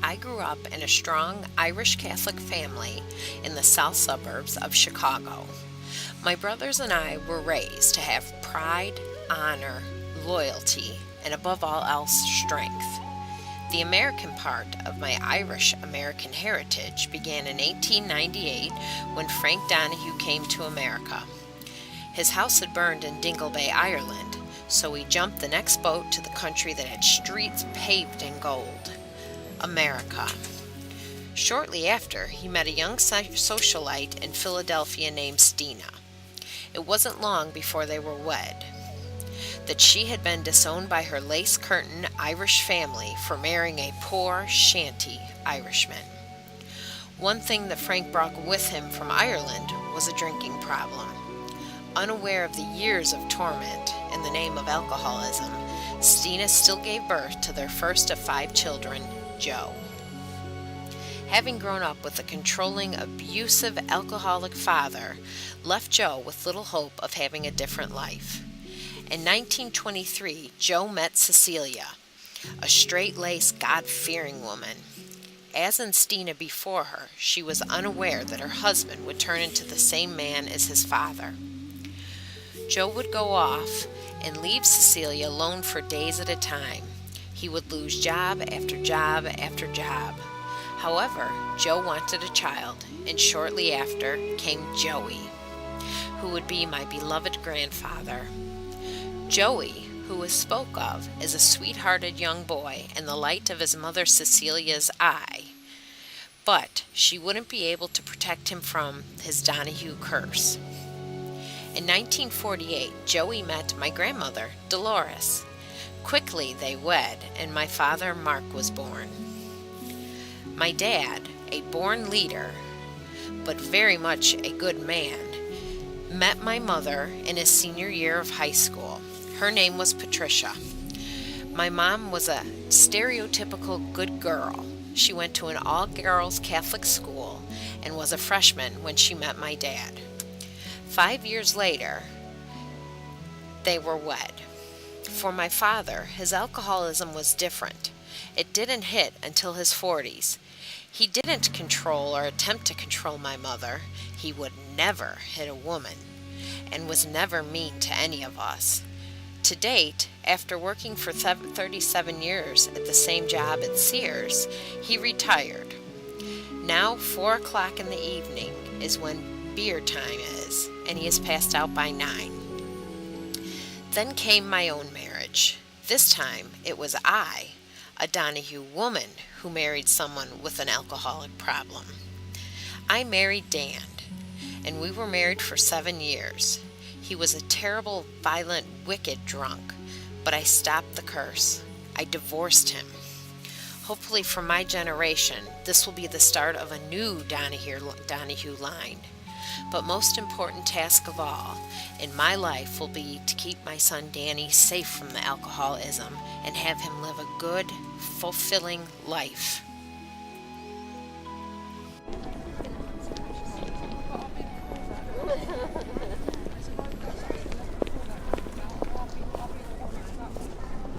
I grew up in a strong Irish Catholic family in the south suburbs of Chicago. My brothers and I were raised to have pride, honor, loyalty, and above all else, strength. The American part of my Irish American heritage began in 1898 when Frank Donahue came to America. His house had burned in Dingle Bay, Ireland, so he jumped the next boat to the country that had streets paved in gold, America. Shortly after, he met a young socialite in Philadelphia named Stina. It wasn't long before they were wed. That she had been disowned by her lace-curtain Irish family for marrying a poor, shanty Irishman. One thing that Frank brought with him from Ireland was a drinking problem. Unaware of the years of torment in the name of alcoholism, Stina still gave birth to their first of 5 children, Joe. Having grown up with a controlling, abusive, alcoholic father, left Joe with little hope of having a different life. In 1923, Joe met Cecilia, a straight-laced, God-fearing woman. As in Stina before her, she was unaware that her husband would turn into the same man as his father. Joe would go off and leave Cecilia alone for days at a time. He would lose job after job after job. However, Joe wanted a child, and shortly after came Joey, who would be my beloved grandfather. Joey, who was spoke of as a sweet-hearted young boy and the light of his mother Cecilia's eye, but she wouldn't be able to protect him from his Donahue curse. In 1948, Joey met my grandmother, Dolores. Quickly they wed, and my father, Mark, was born. My dad, a born leader, but very much a good man, met my mother in his senior year of high school. Her name was Patricia. My mom was a stereotypical good girl. She went to an all-girls Catholic school and was a freshman when she met my dad. 5 years later, they were wed. For my father, his alcoholism was different. It didn't hit until his 40s. He didn't control or attempt to control my mother. He would never hit a woman and was never mean to any of us. To date, after working for 37 years at the same job at Sears, he retired. Now 4 o'clock in the evening is when beer time is, and he is passed out by 9. Then came my own marriage. This time it was I, a Donahue woman, who married someone with an alcoholic problem. I married Dan, and we were married for 7 years. He was a terrible, violent, wicked drunk, but I stopped the curse. I divorced him. Hopefully for my generation, this will be the start of a new Donahue line. But most important task of all in my life will be to keep my son Danny safe from the alcoholism and have him live a good, fulfilling life.